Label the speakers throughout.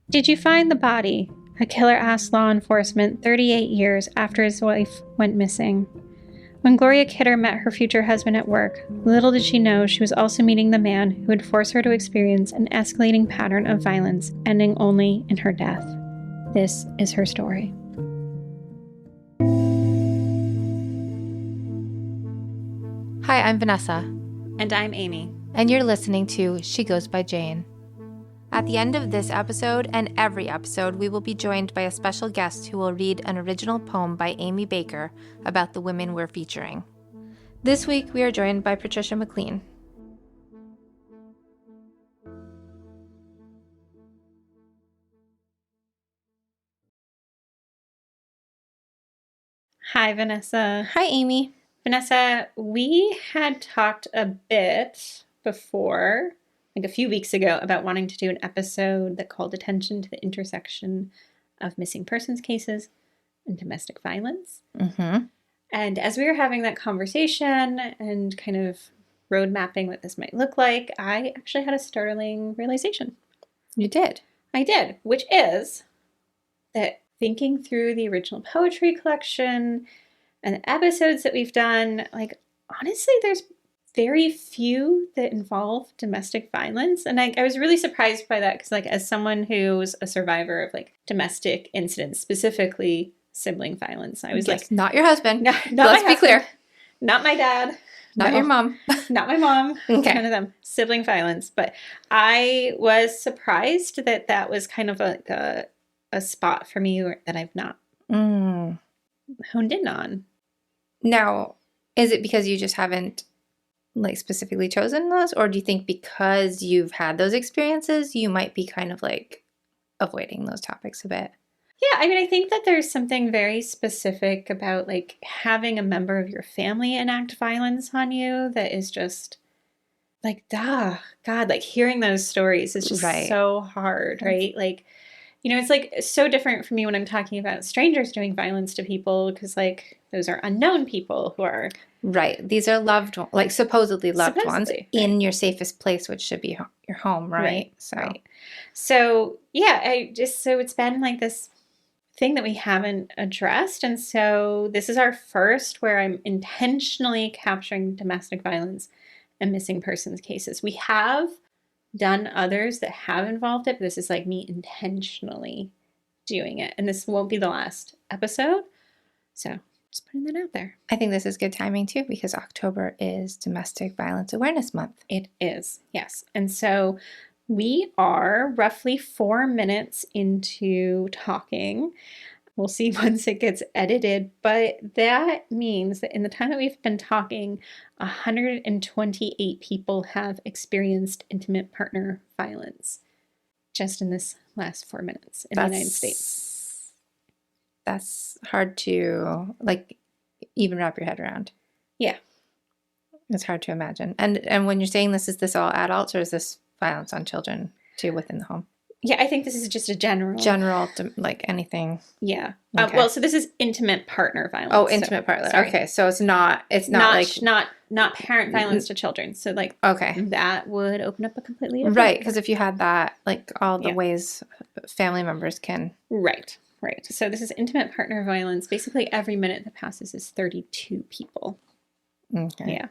Speaker 1: Did you find the body? A killer asked law enforcement 38 years after his wife went missing. When Gloria Kidder met her future husband at work, little did she know she was also meeting the man who would force her to experience an escalating pattern of violence, ending only in her death. This is her story.
Speaker 2: Hi, I'm Vanessa.
Speaker 1: And I'm Amy.
Speaker 2: And you're listening to She Goes by Jane. At the end of this episode and every episode, we will be joined by a special guest who will read an original poem by Amy Baker about the women we're featuring. This week, we are joined by Patrisha McLean.
Speaker 1: Hi, Vanessa.
Speaker 2: Hi, Amy.
Speaker 1: Vanessa, we had talked a bit before, like a few weeks ago, about wanting to do an episode that called attention to the intersection of missing persons cases and domestic violence.
Speaker 2: Mm-hmm.
Speaker 1: And as we were having that conversation and kind of road mapping what this might look like, I actually had a startling realization.
Speaker 2: You did?
Speaker 1: I did, which is that thinking through the original poetry collection and the episodes that we've done, like, honestly, there's very few that involve domestic violence. And I was really surprised by that because, like, as someone who's a survivor of, like, domestic incidents, specifically sibling violence, I was like...
Speaker 2: Not your husband.
Speaker 1: Not
Speaker 2: Let's
Speaker 1: my
Speaker 2: be
Speaker 1: husband,
Speaker 2: clear.
Speaker 1: Not my dad.
Speaker 2: Not your mom.
Speaker 1: Not my mom.
Speaker 2: Okay.
Speaker 1: None of them. Sibling violence. But I was surprised that that was kind of like a spot for me that I've not honed in on.
Speaker 2: Now, is it because you just haven't, like, specifically chosen those? Or do you think because you've had those experiences, you might be kind of, like, avoiding those topics a bit?
Speaker 1: Yeah, I mean, I think that there's something very specific about, like, having a member of your family enact violence on you that is just, like, God, like, hearing those stories is just so hard, right? Like, you know, it's, like, so different for me when I'm talking about strangers doing violence to people because, like, those are unknown people who are...
Speaker 2: Right. These are loved ones, like, supposedly loved ones in
Speaker 1: right.
Speaker 2: your safest place, which should be your home, right?
Speaker 1: So, yeah, so it's been, like, this thing that we haven't addressed. And so this is our first where I'm intentionally capturing domestic violence and missing persons cases. We have done others that have involved it, but this is like me intentionally doing it. And this won't be the last episode. So just putting that out there.
Speaker 2: I think this is good timing too, because October is Domestic Violence Awareness Month.
Speaker 1: It is, yes. And so we are roughly 4 minutes into talking. We'll see once it gets edited, but that means that in the time that we've been talking, 128 people have experienced intimate partner violence just in this last 4 minutes in the United States.
Speaker 2: That's hard to, like, even wrap your head around.
Speaker 1: Yeah.
Speaker 2: It's hard to imagine. And when you're saying this, is this all adults or is this violence on children too within the home?
Speaker 1: Yeah, I think this is just a general,
Speaker 2: like anything.
Speaker 1: Yeah.
Speaker 2: Okay.
Speaker 1: Well, so this is intimate partner violence.
Speaker 2: Oh, intimate partner. Sorry. Okay, so it's not like
Speaker 1: not parent violence to children. So, like,
Speaker 2: okay,
Speaker 1: that would open up a completely different...
Speaker 2: Right, because if you had that, like, all the ways family members can...
Speaker 1: Right. So this is intimate partner violence. Basically, every minute that passes is 32 people.
Speaker 2: Okay.
Speaker 1: Yeah.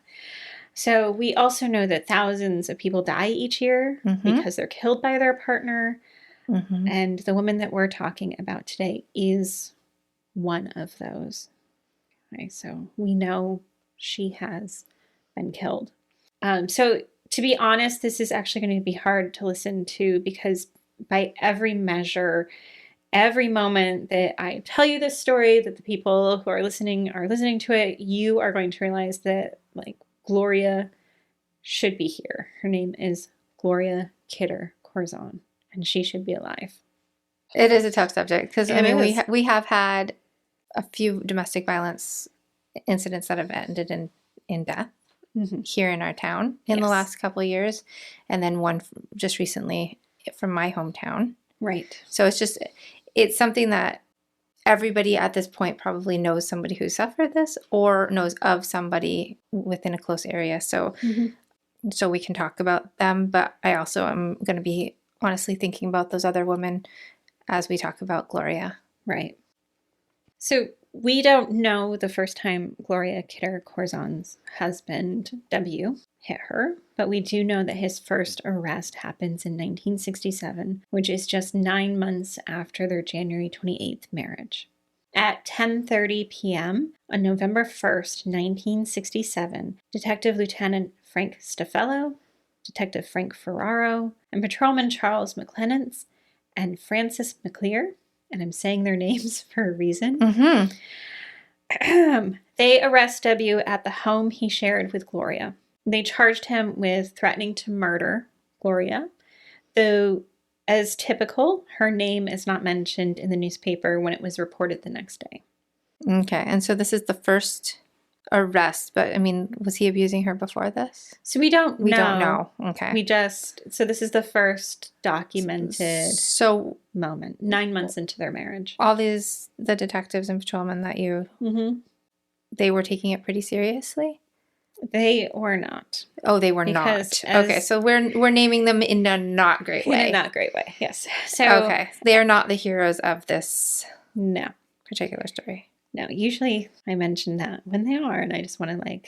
Speaker 1: So we also know that thousands of people die each year because they're killed by their partner. Mm-hmm. And the woman that we're talking about today is one of those. Okay, so we know she has been killed. So to be honest, this is actually going to be hard to listen to because by every measure, every moment that I tell you this story, that the people who are listening to it, you are going to realize that, like, Gloria should be here. Her name is Gloria Kidder Korzon, and she should be alive.
Speaker 2: It is a tough subject because, I mean, we have had a few domestic violence incidents that have ended in death here in our town in the last couple of years, and then one just recently from my hometown.
Speaker 1: Right.
Speaker 2: So it's something that everybody at this point probably knows somebody who suffered this or knows of somebody within a close area. So so we can talk about them, but I also am going to be honestly thinking about those other women as we talk about Gloria.
Speaker 1: Right. So we don't know the first time Gloria Kidder Korzon's husband, W., hit her, but we do know that his first arrest happens in 1967, which is just 9 months after their January 28th marriage. At 10:30 p.m. on November 1st, 1967, Detective Lieutenant Frank Staffello, Detective Frank Ferraro, and Patrolman Charles McLennan and Francis McLear, and I'm saying their names for a reason, they arrest W at the home he shared with Gloria. They charged him with threatening to murder Gloria, though, as typical, her name is not mentioned in the newspaper when it was reported the next day.
Speaker 2: Okay, and so this is the first arrest, but I mean, was he abusing her before this?
Speaker 1: So we don't know.
Speaker 2: We don't know. Okay.
Speaker 1: So this is the first documented moment, 9 months into their marriage.
Speaker 2: All the detectives and patrolmen that they were taking it pretty seriously?
Speaker 1: They were not.
Speaker 2: Oh, they were not. Okay, so we're naming them in a not great way.
Speaker 1: In a not great way, yes. So
Speaker 2: okay, they are not the heroes of this particular story.
Speaker 1: No, usually I mention that when they are, and I just want to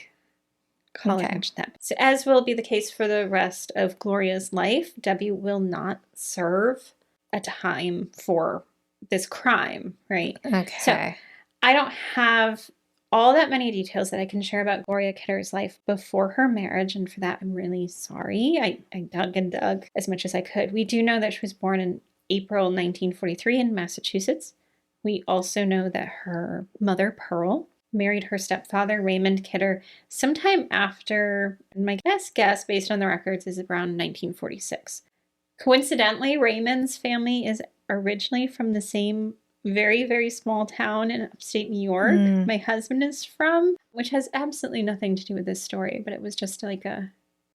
Speaker 1: call attention to that. So as will be the case for the rest of Gloria's life, W will not serve a time for this crime, right? Okay. So I don't have all that many details that I can share about Gloria Kidder's life before her marriage, and for that I'm really sorry. I dug and dug as much as I could. We do know that she was born in April 1943 in Massachusetts. We also know that her mother, Pearl, married her stepfather, Raymond Kidder, sometime after, and my best guess based on the records is around 1946. Coincidentally, Raymond's family is originally from the same very, very small town in upstate New York my husband is from, which has absolutely nothing to do with this story, but it was just a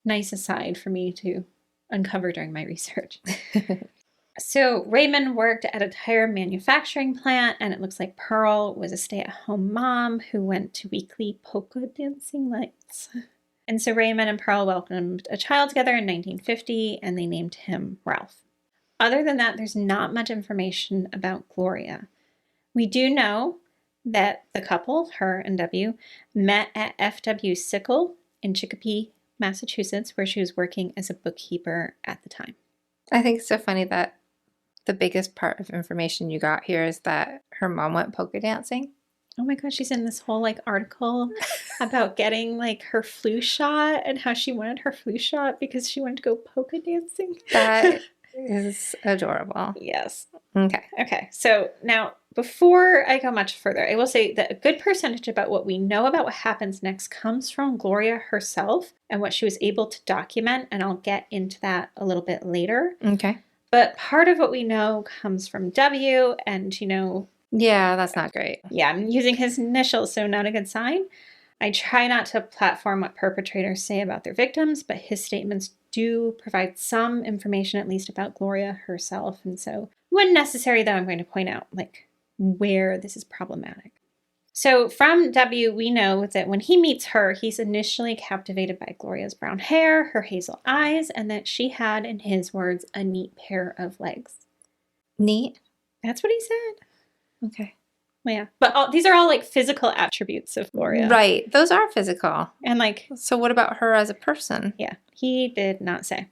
Speaker 1: nice aside for me to uncover during my research. So Raymond worked at a tire manufacturing plant, and it looks like Pearl was a stay-at-home mom who went to weekly polka dancing nights. And so Raymond and Pearl welcomed a child together in 1950, and they named him Ralph. Other than that, there's not much information about Gloria. We do know that the couple, her and W, met at F.W. Sickle in Chicopee, Massachusetts, where she was working as a bookkeeper at the time.
Speaker 2: I think it's so funny that the biggest part of information you got here is that her mom went polka dancing.
Speaker 1: Oh my gosh, she's in this whole article about getting her flu shot and how she wanted her flu shot because she wanted to go polka dancing.
Speaker 2: That is adorable.
Speaker 1: Yes.
Speaker 2: Okay.
Speaker 1: So now, before I go much further, I will say that a good percentage about what we know about what happens next comes from Gloria herself and what she was able to document, and I'll get into that a little bit later.
Speaker 2: Okay.
Speaker 1: But part of what we know comes from W, and
Speaker 2: yeah, that's not great.
Speaker 1: Yeah, I'm using his initials, so not a good sign. I try not to platform what perpetrators say about their victims, but his statements do provide some information, at least about Gloria herself. And so when necessary, though, I'm going to point out where this is problematic. So from W, we know that when he meets her, he's initially captivated by Gloria's brown hair, her hazel eyes, and that she had, in his words, a neat pair of legs.
Speaker 2: Neat?
Speaker 1: That's what he said.
Speaker 2: Okay.
Speaker 1: Well, yeah. But these are all physical attributes of Gloria.
Speaker 2: Right. Those are physical.
Speaker 1: And
Speaker 2: so what about her as a person?
Speaker 1: Yeah. He did not say.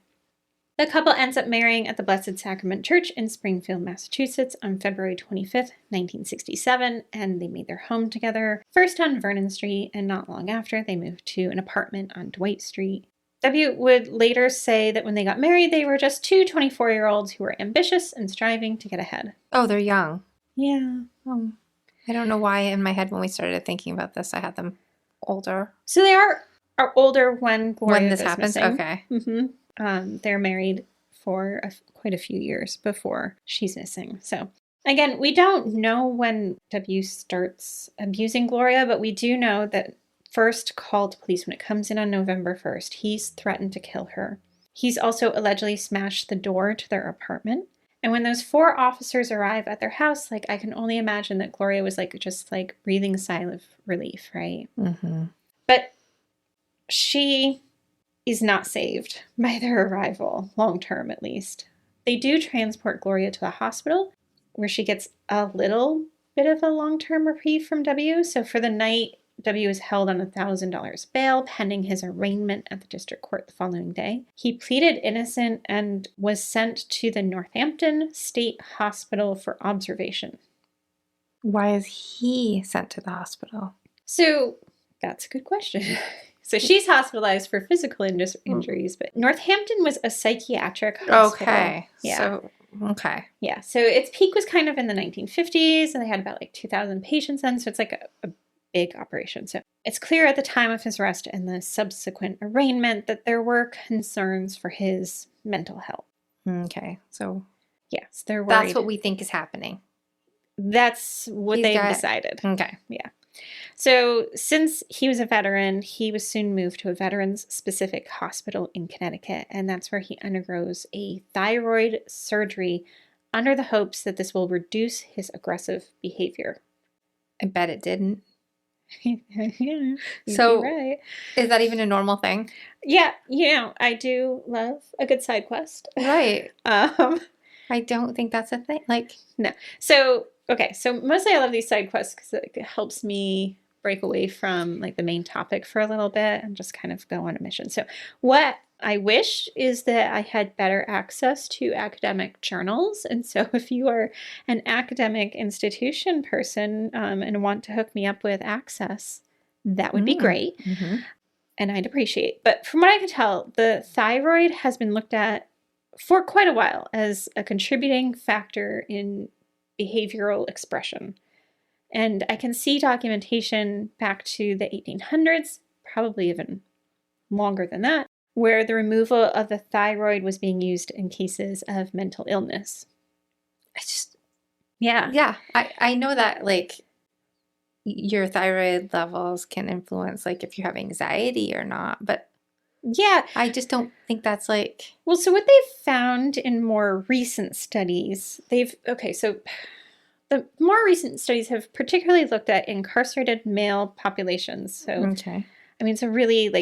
Speaker 1: The couple ends up marrying at the Blessed Sacrament Church in Springfield, Massachusetts on February 25th, 1967, and they made their home together, first on Vernon Street, and not long after, they moved to an apartment on Dwight Street. W would later say that when they got married, they were just two 24-year-olds who were ambitious and striving to get ahead.
Speaker 2: Oh, they're young.
Speaker 1: Yeah.
Speaker 2: I don't know why in my head when we started thinking about this, I had them older.
Speaker 1: So they are older when Gloria
Speaker 2: when this happens.
Speaker 1: Missing.
Speaker 2: Okay.
Speaker 1: Mm-hmm. They're married for quite a few years before she's missing. So again, we don't know when W starts abusing Gloria, but we do know that first call to police when it comes in on November 1st, he's threatened to kill her. He's also allegedly smashed the door to their apartment. And when those 4 officers arrive at their house, I can only imagine that Gloria was just breathing a sigh of relief, right?
Speaker 2: Mm-hmm.
Speaker 1: But she is not saved by their arrival, long term at least. they do transport Gloria to the hospital where she gets a little bit of a long-term reprieve from W. So for the night, W is held on $1,000 bail pending his arraignment at the district court the following day. He pleaded innocent and was sent to the Northampton State Hospital for observation.
Speaker 2: Why is he sent to the hospital?
Speaker 1: So that's a good question. So she's hospitalized for physical injuries, but Northampton was a psychiatric hospital.
Speaker 2: Okay. Yeah. So, okay.
Speaker 1: Yeah. So its peak was kind of in the 1950s, and they had about like 2,000 patients then. So it's like a big operation. So it's clear at the time of his arrest and the subsequent arraignment that there were concerns for his mental health.
Speaker 2: Okay. So
Speaker 1: yes, they're worried.
Speaker 2: That's what we think is happening.
Speaker 1: That's what they've decided.
Speaker 2: Okay.
Speaker 1: Yeah. So since he was a veteran, he was soon moved to a veterans-specific hospital in Connecticut, and that's where he undergoes a thyroid surgery under the hopes that this will reduce his aggressive behavior.
Speaker 2: I bet it didn't.
Speaker 1: Yeah,
Speaker 2: so
Speaker 1: right.
Speaker 2: Is that even a normal thing?
Speaker 1: Yeah, I do love a good side quest.
Speaker 2: Right. I don't think that's a thing.
Speaker 1: No. So, okay. So mostly I love these side quests because it helps me break away from like the main topic for a little bit and just kind of go on a mission. So what I wish is that I had better access to academic journals. And so if you are an academic institution person and want to hook me up with access, that would be great. Mm-hmm. And I'd appreciate. But from what I can tell, the thyroid has been looked at for quite a while as a contributing factor in behavioral expression. And I can see documentation back to the 1800s, probably even longer than that, where the removal of the thyroid was being used in cases of mental illness.
Speaker 2: Yeah, I know that your thyroid levels can influence if you have anxiety or not, but
Speaker 1: yeah,
Speaker 2: I just don't think that's
Speaker 1: well, so what they've found in more recent studies, so the more recent studies have particularly looked at incarcerated male populations. So, okay. I mean, it's a really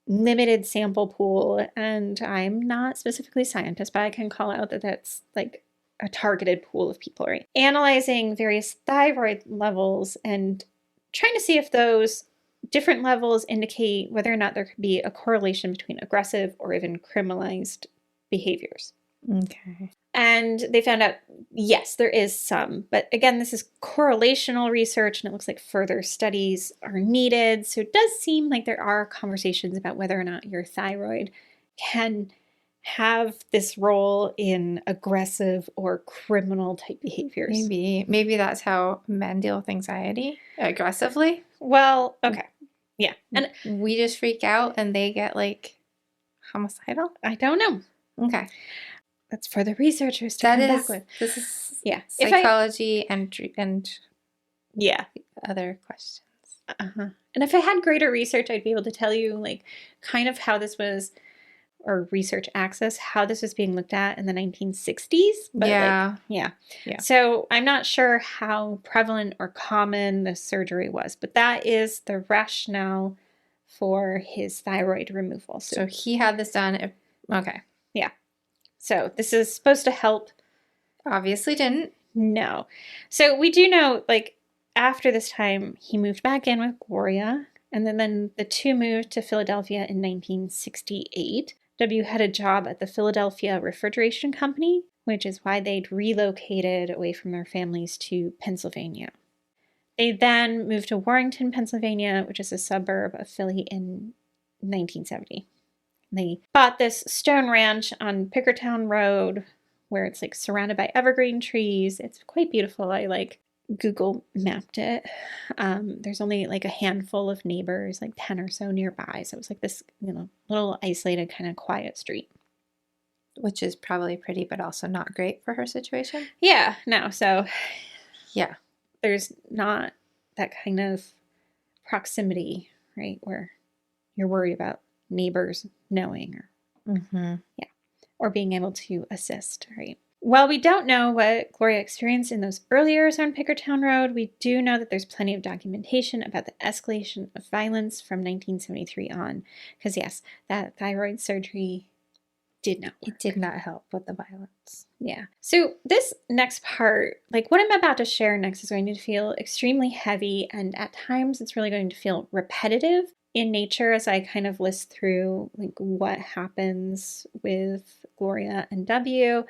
Speaker 1: limited sample pool, and I'm not specifically a scientist, but I can call out that that's a targeted pool of people, right? Analyzing various thyroid levels and trying to see if those different levels indicate whether or not there could be a correlation between aggressive or even criminalized behaviors.
Speaker 2: Okay.
Speaker 1: And they found out, yes, there is some. But again, this is correlational research, and it looks like further studies are needed. So it does seem like there are conversations about whether or not your thyroid can have this role in aggressive or criminal type behaviors.
Speaker 2: Maybe that's how men deal with anxiety aggressively.
Speaker 1: Well, okay. Yeah.
Speaker 2: And we just freak out and they get homicidal?
Speaker 1: I don't know.
Speaker 2: Okay.
Speaker 1: That's for the researchers to come back with.
Speaker 2: This is
Speaker 1: psychology
Speaker 2: and other questions.
Speaker 1: Uh-huh. And if I had greater research, I'd be able to tell you kind of how this was, or research access, how this was being looked at in the 1960s. But yeah. So I'm not sure how prevalent or common the surgery was, but that is the rationale for his thyroid removal.
Speaker 2: So he had this done. Okay.
Speaker 1: Yeah. So this is supposed to help.
Speaker 2: Obviously didn't.
Speaker 1: No. So we do know, after this time, he moved back in with Gloria, and then the two moved to Philadelphia in 1968. W had a job at the Philadelphia Refrigeration Company, which is why they'd relocated away from their families to Pennsylvania. They then moved to Warrenton, Pennsylvania, which is a suburb of Philly, in 1970. They bought this stone ranch on Pickertown Road where it's surrounded by evergreen trees. It's quite beautiful. I Google mapped it. There's only a handful of neighbors, 10 or so nearby. So it was this, little isolated kind of quiet street.
Speaker 2: Which is probably pretty, but also not great for her situation.
Speaker 1: Yeah, no. So
Speaker 2: yeah,
Speaker 1: there's not that kind of proximity, right? Where you're worried about neighbors knowing or being able to assist, right? While we don't know what Gloria experienced in those early years on Pickertown Road, we do know that there's plenty of documentation about the escalation of violence from 1973 on. Because yes, that thyroid surgery did not work.
Speaker 2: It did not help with the violence.
Speaker 1: Yeah. So this next part, like what I'm about to share next, is going to feel extremely heavy, and at times it's really going to feel repetitive in nature as I kind of list through like what happens with Gloria and W.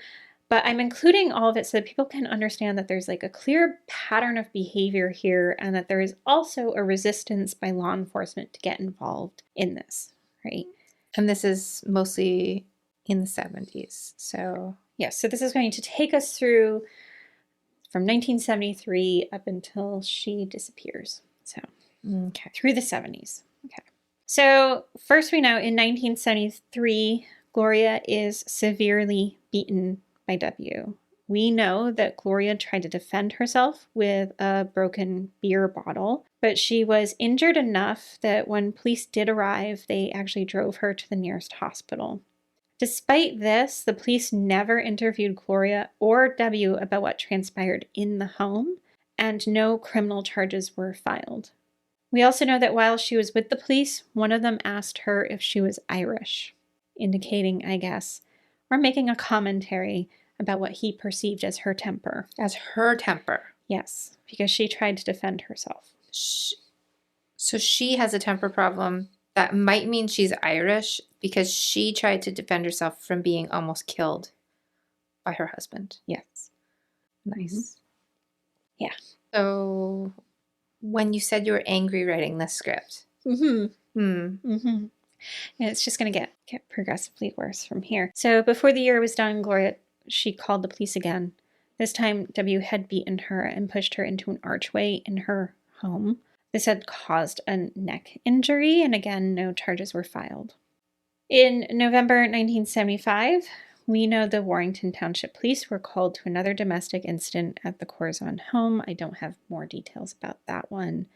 Speaker 1: But I'm including all of it so that people can understand that there's like a clear pattern of behavior here, and that there is also a resistance by law enforcement to get involved in this, right?
Speaker 2: And this is mostly in the 70s. So,
Speaker 1: yes, so this is going to take us through from 1973 up until she disappears. So,
Speaker 2: okay.
Speaker 1: Through the 70s. Okay. So, first we know in 1973, Gloria is severely beaten by W. We know that Gloria tried to defend herself with a broken beer bottle, but she was injured enough that when police did arrive, they actually drove her to the nearest hospital. Despite this, the police never interviewed Gloria or W about what transpired in the home, and no criminal charges were filed. We also know that while she was with the police, one of them asked her if she was Irish, indicating, I guess, or making a commentary about what he perceived as her temper.
Speaker 2: As her temper?
Speaker 1: Yes, because she tried to defend herself.
Speaker 2: So she has a temper problem that might mean she's Irish because she tried to defend herself from being almost killed by her husband.
Speaker 1: Yes.
Speaker 2: Nice.
Speaker 1: Yeah.
Speaker 2: So when you said you were angry writing this script.
Speaker 1: And it's just going to get progressively worse from here. So before the year was done, Gloria, she called the police again. This time, W had beaten her and pushed her into an archway in her home. This had caused a neck injury, and again, no charges were filed. In November 1975, we know the Warrington Township Police were called to another domestic incident at the Korzon home. I don't have more details about that one.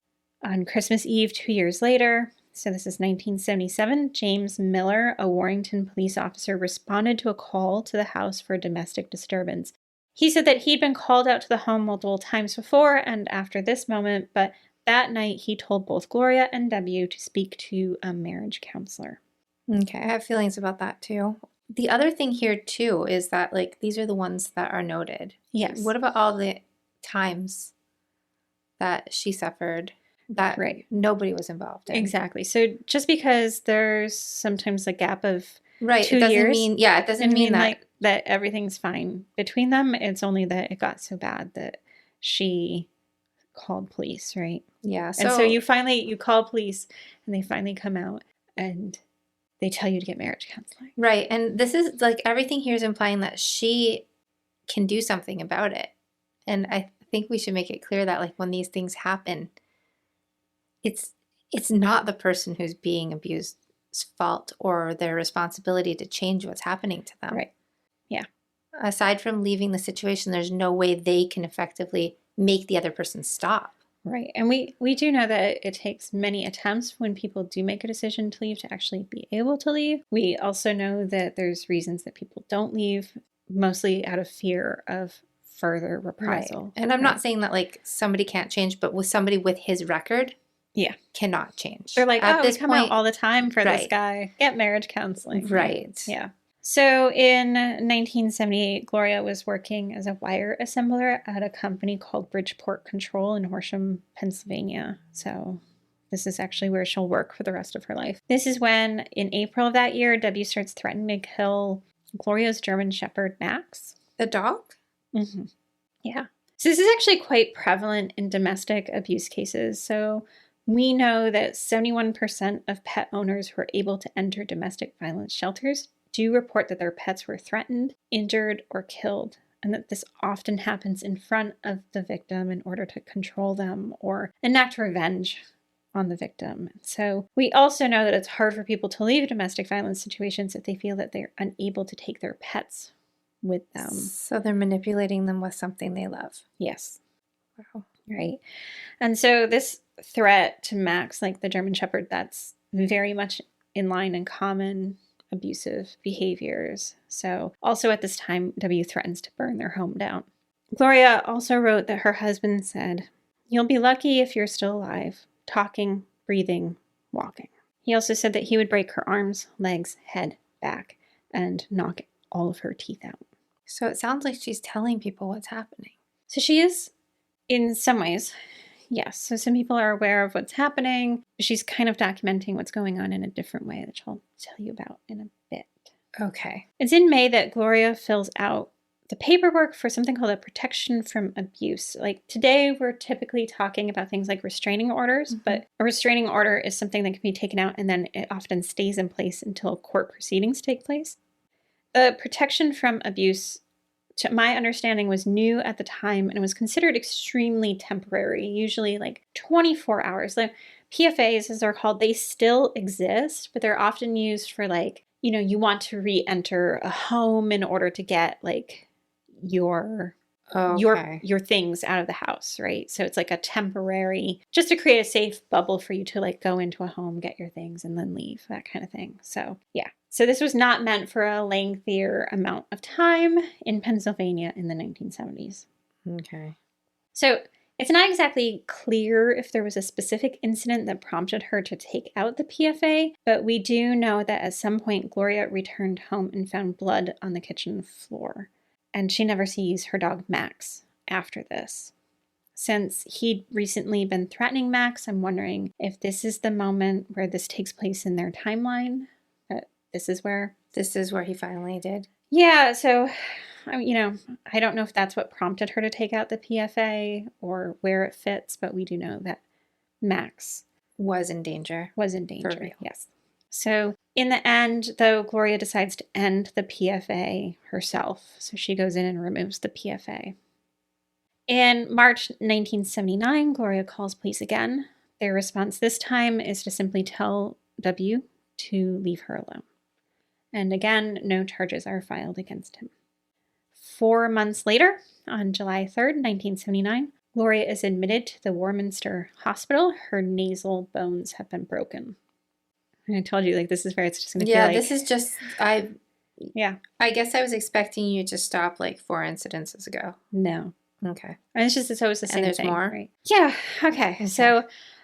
Speaker 1: On Christmas Eve, 2 years later, so this is 1977, James Miller, a Warrington police officer, responded to a call to the house for a domestic disturbance. He said that he'd been called out to the home multiple times before and after this moment, but that night he told both Gloria and W to speak to a marriage counselor.
Speaker 2: Okay, I have feelings about that too. The other thing here too is that like these are the ones that are noted.
Speaker 1: Yes.
Speaker 2: What about all the times that she suffered that nobody was involved in?
Speaker 1: Exactly. So just because there's sometimes a gap of 2 years,
Speaker 2: it doesn't mean that
Speaker 1: like that everything's fine between them. It's only that it got so bad that she called police, right?
Speaker 2: Yeah.
Speaker 1: And so you call police and they finally come out and they tell you to get marriage counseling.
Speaker 2: Right. And this is like everything here is implying that she can do something about it. And I think we should make it clear that like when these things happen, it's not the person who's being abused's fault or their responsibility to change what's happening to them.
Speaker 1: Right. Yeah.
Speaker 2: Aside from leaving the situation, there's no way they can effectively make the other person stop.
Speaker 1: Right. And we do know that it takes many attempts when people do make a decision to leave to actually be able to leave. We also know that there's reasons that people don't leave, mostly out of fear of further reprisal.
Speaker 2: Right. And I'm not saying that like somebody can't change, but with somebody with his record, cannot change.
Speaker 1: They're like, at this point, come out all the time for this guy. Get marriage counseling.
Speaker 2: Right.
Speaker 1: Yeah. So in 1978, Gloria was working as a wire assembler at a company called Bridgeport Control in Horsham, Pennsylvania. So this is actually where she'll work for the rest of her life. This is when, in April of that year, W starts threatening to kill Gloria's German Shepherd, Max.
Speaker 2: The dog?
Speaker 1: Mm-hmm. Yeah. So this is actually quite prevalent in domestic abuse cases. So we know that 71% of pet owners who are able to enter domestic violence shelters do report that their pets were threatened, injured, or killed, and that this often happens in front of the victim in order to control them or enact revenge on the victim. So we also know that it's hard for people to leave domestic violence situations if they feel that they're unable to take their pets with them.
Speaker 2: So they're manipulating them with something they love.
Speaker 1: Yes.
Speaker 2: Wow.
Speaker 1: Right. And so this threat to Max, like the German Shepherd, that's very much in line and common abusive behaviors. So also at this time, W threatens to burn their home down. Gloria also wrote that her husband said, "You'll be lucky if you're still alive, talking, breathing, walking." He also said that he would break her arms, legs, head, back, and knock all of her teeth out.
Speaker 2: So it sounds like she's telling people what's happening.
Speaker 1: So she is, in some ways, yes. So some people are aware of what's happening. She's kind of documenting what's going on in a different way that I'll tell you about in a bit.
Speaker 2: Okay.
Speaker 1: It's in May that Gloria fills out the paperwork for something called a protection from abuse. Like today, we're typically talking about things like restraining orders, but a restraining order is something that can be taken out and then it often stays in place until court proceedings take place. The protection from abuse, to my understanding, was new at the time and it was considered extremely temporary, usually like 24 hours. The PFAs, as they're called, they still exist, but they're often used for like, you want to re-enter a home in order to get like your things out of the house, right? So it's like a temporary, just to create a safe bubble for you to like go into a home, get your things, and then leave, that kind of thing. So yeah. So this was not meant for a lengthier amount of time in Pennsylvania in the 1970s.
Speaker 2: Okay.
Speaker 1: So it's not exactly clear if there was a specific incident that prompted her to take out the PFA, but we do know that at some point Gloria returned home and found blood on the kitchen floor. And she never sees her dog Max after this. Since he'd recently been threatening Max, I'm wondering if this is the moment where this takes place in their timeline. This is where
Speaker 2: he finally did.
Speaker 1: Yeah, so, I don't know if that's what prompted her to take out the PFA or where it fits, but we do know that Max
Speaker 2: was in danger.
Speaker 1: Yes. So in the end, though, Gloria decides to end the PFA herself. So she goes in and removes the PFA. In March 1979, Gloria calls police again. Their response this time is to simply tell W to leave her alone. And again, no charges are filed against him. 4 months later, on July 3rd, 1979, Gloria is admitted to the Warminster Hospital. Her nasal bones have been broken. I told you, like, this is where it's just going to feel like...
Speaker 2: Yeah, this is just... I guess I was expecting you to stop, like, 4 incidences ago.
Speaker 1: No.
Speaker 2: Okay.
Speaker 1: And it's always the same thing.
Speaker 2: And there's more?
Speaker 1: Right? Yeah, okay. So,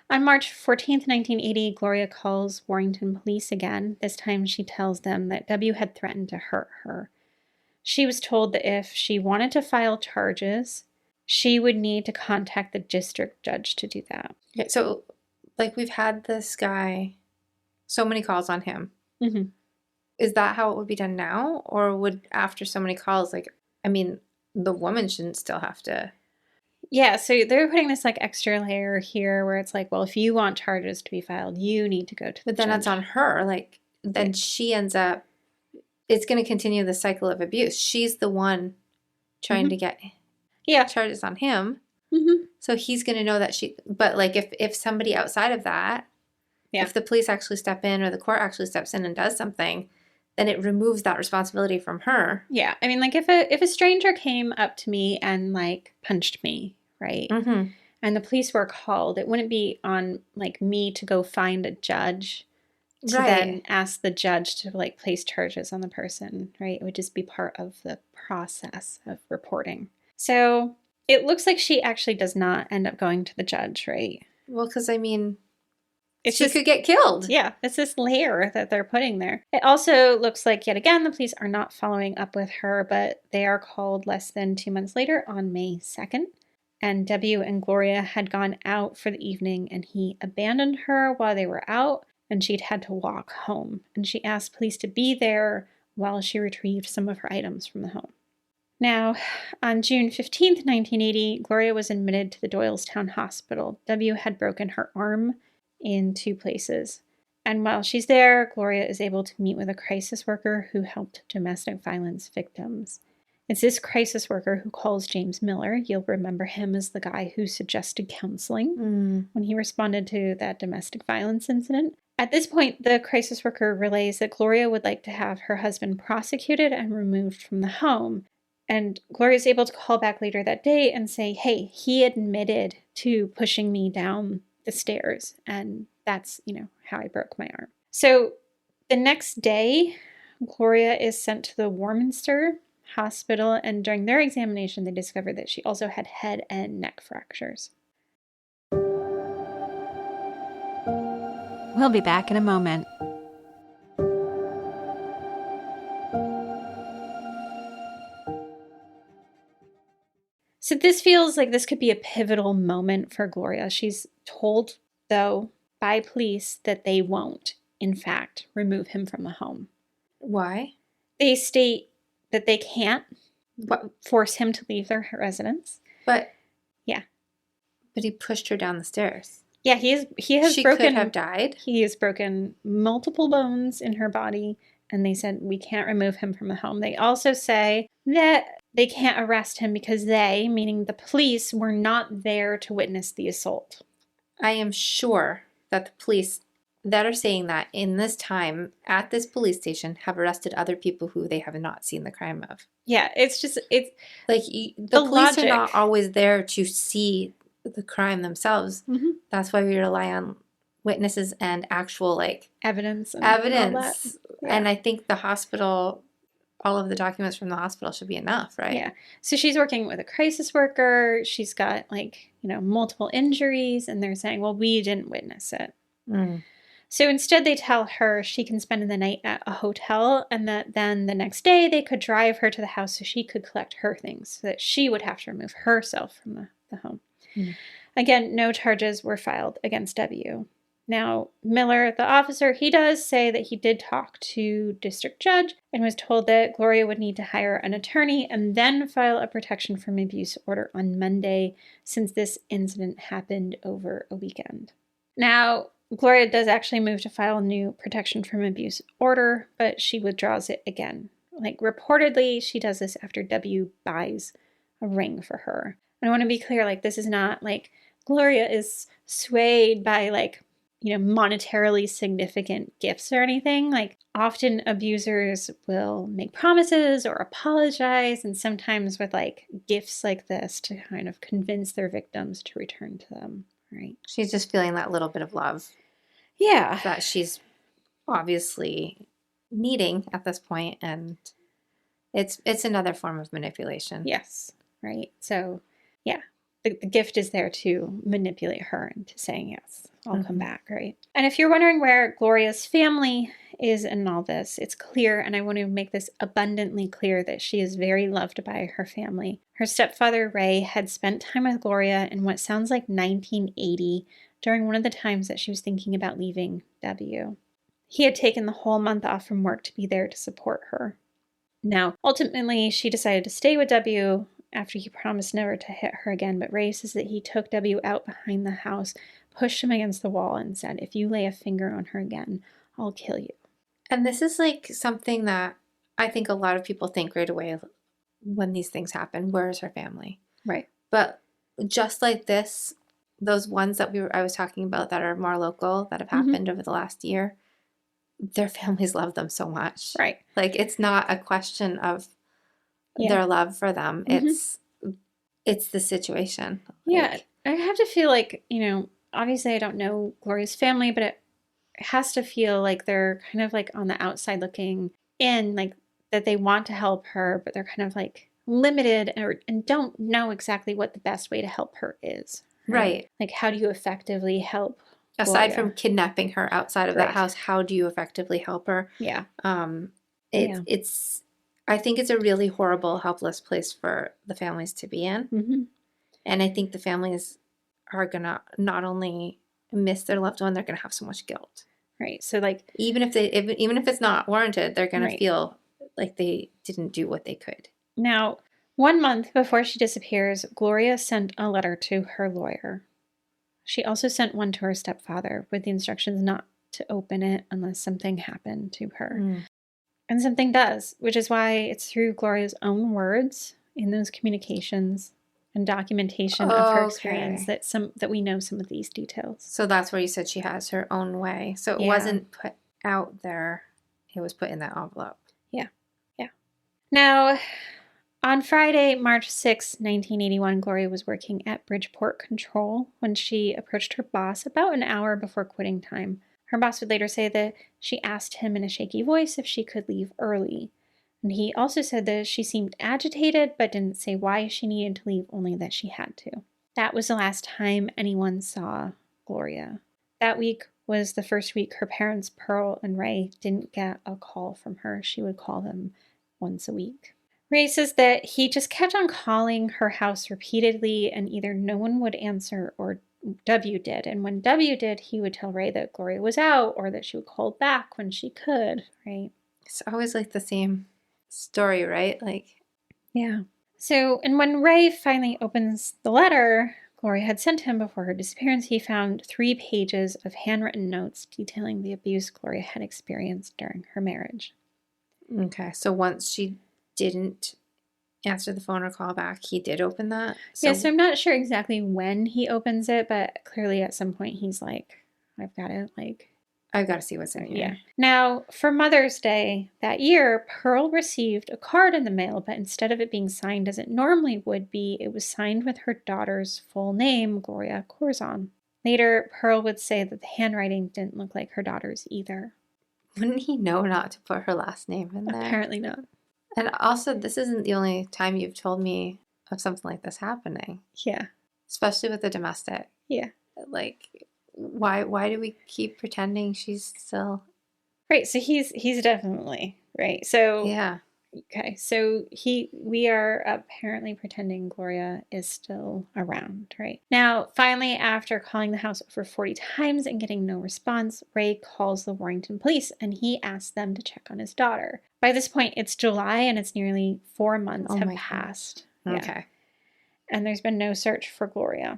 Speaker 1: on March 14th, 1980, Gloria calls Warrington police again. This time she tells them that W had threatened to hurt her. She was told that if she wanted to file charges, she would need to contact the district judge to do that.
Speaker 2: Okay, so, like, we've had this guy... So many calls on him.
Speaker 1: Mm-hmm.
Speaker 2: Is that how it would be done now? Or would, after so many calls, like, I mean, the woman shouldn't still have to...
Speaker 1: Yeah, so they're putting this, like, extra layer here where it's like, well, if you want charges to be filed, you need to go to the
Speaker 2: But then
Speaker 1: judge.
Speaker 2: it's on her. Like, then she ends up... It's going to continue the cycle of abuse. She's the one trying to get charges on him.
Speaker 1: Mm-hmm.
Speaker 2: So he's going to know that she... But, like, if somebody outside of that... Yeah. If the police actually step in or the court actually steps in and does something, then it removes that responsibility from her.
Speaker 1: Yeah. I mean, like, if a stranger came up to me and, like, punched me, right?
Speaker 2: Mm-hmm.
Speaker 1: And the police were called, it wouldn't be on, like, me to go find a judge to then ask the judge to, like, place charges on the person, right? It would just be part of the process of reporting. So it looks like she actually does not end up going to the judge, right?
Speaker 2: Well, because, I mean...
Speaker 1: She
Speaker 2: could get killed.
Speaker 1: Yeah, it's this layer that they're putting there. It also looks like, yet again, the police are not following up with her, but they are called less than 2 months later on May 2nd. And W and Gloria had gone out for the evening, and he abandoned her while they were out, and she'd had to walk home. And she asked police to be there while she retrieved some of her items from the home. Now, on June 15th, 1980, Gloria was admitted to the Doylestown Hospital. W had broken her arm in 2 places. And while she's there, Gloria is able to meet with a crisis worker who helped domestic violence victims. It's this crisis worker who calls James Miller. You'll remember him as the guy who suggested counseling when he responded to that domestic violence incident. At this point, the crisis worker relays that Gloria would like to have her husband prosecuted and removed from the home. And Gloria is able to call back later that day and say, hey, he admitted to pushing me down the stairs, and that's, how I broke my arm. So the next day, Gloria is sent to the Warminster Hospital, and during their examination, they discovered that she also had head and neck fractures. We'll be back in a moment. So this feels like this could be a pivotal moment for Gloria. She's told, though, by police that they won't, in fact, remove him from the home.
Speaker 2: Why?
Speaker 1: They state that they can't force him to leave their residence.
Speaker 2: But
Speaker 1: yeah.
Speaker 2: But he pushed her down the stairs.
Speaker 1: Yeah, he has
Speaker 2: she
Speaker 1: broken.
Speaker 2: Could have died.
Speaker 1: He has broken multiple bones in her body, and they said we can't remove him from the home. They also say that they can't arrest him because they, meaning the police, were not there to witness the assault.
Speaker 2: I am sure that the police that are saying that in this time at this police station have arrested other people who they have not seen the crime of.
Speaker 1: Yeah, it's
Speaker 2: like the police logic. Are not always there to see the crime themselves.
Speaker 1: Mm-hmm.
Speaker 2: That's why we rely on witnesses and actual
Speaker 1: evidence.
Speaker 2: Yeah. And I think the hospital, all of the documents from the hospital should be enough, right?
Speaker 1: Yeah. So she's working with a crisis worker. She's got multiple injuries, and they're saying, well, we didn't witness it.
Speaker 2: Mm.
Speaker 1: So instead they tell her she can spend the night at a hotel, and that then the next day they could drive her to the house so she could collect her things, so that she would have to remove herself from the home. Mm. Again, no charges were filed against W. Now, Miller, the officer, he does say that he did talk to district judge and was told that Gloria would need to hire an attorney and then file a protection from abuse order on Monday, since this incident happened over a weekend. Now, Gloria does actually move to file a new protection from abuse order, but she withdraws it again. Reportedly, she does this after W buys a ring for her. And I want to be clear, this is not Gloria is swayed by monetarily significant gifts or anything. Often abusers will make promises or apologize, and sometimes with gifts like this to kind of convince their victims to return to them, right?
Speaker 2: She's just feeling that little bit of love.
Speaker 1: Yeah.
Speaker 2: That she's obviously needing at this point, and it's another form of manipulation.
Speaker 1: Yes. Right. So, yeah. The gift is there to manipulate her into saying, yes, I'll come back, right? And if you're wondering where Gloria's family is in all this, it's clear, and I want to make this abundantly clear, that she is very loved by her family. Her stepfather, Ray, had spent time with Gloria in what sounds like 1980 during one of the times that she was thinking about leaving W. He had taken the whole month off from work to be there to support her. Now, ultimately, she decided to stay with W after he promised never to hit her again, but Ray says that he took W out behind the house, pushed him against the wall, and said, if you lay a finger on her again, I'll kill you.
Speaker 2: And this is something that I think a lot of people think right away when these things happen. Where is her family?
Speaker 1: Right.
Speaker 2: But just like this, those ones that I was talking about that are more local, that have happened over the last year, their families love them so much.
Speaker 1: Right.
Speaker 2: It's not a question of their love for them. It's the situation.
Speaker 1: Yeah. I have to feel obviously I don't know Gloria's family, but it has to feel like they're kind of on the outside looking in, that they want to help her, but they're kind of limited and don't know exactly what the best way to help her is.
Speaker 2: Right.
Speaker 1: How do you effectively help
Speaker 2: Aside
Speaker 1: Gloria?
Speaker 2: From kidnapping her outside of that house, how do you effectively help her?
Speaker 1: Yeah.
Speaker 2: I think it's a really horrible, helpless place for the families to be in.
Speaker 1: Mm-hmm.
Speaker 2: And I think the families are going to not only miss their loved one, they're going to have so much guilt.
Speaker 1: Right. So
Speaker 2: even if it's not warranted, they're going to feel like they didn't do what they could.
Speaker 1: Now, 1 month before she disappears, Gloria sent a letter to her lawyer. She also sent one to her stepfather with the instructions not to open it unless something happened to her. Mm. And something does, which is why it's through Gloria's own words in those communications and documentation of her experience that we know some of these details.
Speaker 2: So that's where you said she has her own way. So it wasn't put out there. It was put in that envelope.
Speaker 1: Yeah. Yeah. Now, on Friday, March 6, 1981, Gloria was working at Bridgeport Control when she approached her boss about an hour before quitting time. Her boss would later say that she asked him in a shaky voice if she could leave early. And he also said that she seemed agitated, but didn't say why she needed to leave, only that she had to. That was the last time anyone saw Gloria. That week was the first week her parents, Pearl and Ray, didn't get a call from her. She would call them once a week. Ray says that he just kept on calling her house repeatedly, and either no one would answer or W did. And when W did, he would tell Ray that Gloria was out or that she would call back when she could, right?
Speaker 2: It's always like the same story, right? Like,
Speaker 1: yeah. So, and when Ray finally opens the letter Gloria had sent him before her disappearance, he found 3 pages of handwritten notes detailing the abuse Gloria had experienced during her marriage.
Speaker 2: Okay, so once she didn't answer the phone or call back, he did open that?
Speaker 1: So I'm not sure exactly when he opens it, but clearly at some point he's like, I've got
Speaker 2: to see what's in here.
Speaker 1: Yeah. Now, for Mother's Day that year, Pearl received a card in the mail, but instead of it being signed as it normally would be, it was signed with her daughter's full name, Gloria Korzon. Later, Pearl would say that the handwriting didn't look like her daughter's either.
Speaker 2: Wouldn't he know not to put her last name in there?
Speaker 1: Apparently not.
Speaker 2: And also, this isn't the only time you've told me of something like this happening.
Speaker 1: Yeah.
Speaker 2: Especially with the domestic.
Speaker 1: Yeah.
Speaker 2: Like, why do we keep pretending she's still...
Speaker 1: Right, so he's definitely, right. So
Speaker 2: yeah.
Speaker 1: Okay, so we are apparently pretending Gloria is still around, right? Now, finally, after calling the house over 40 times and getting no response, Ray calls the Warrington police and he asks them to check on his daughter. By this point, it's July and it's nearly 4 months have passed.
Speaker 2: Yeah. Okay.
Speaker 1: And there's been no search for Gloria.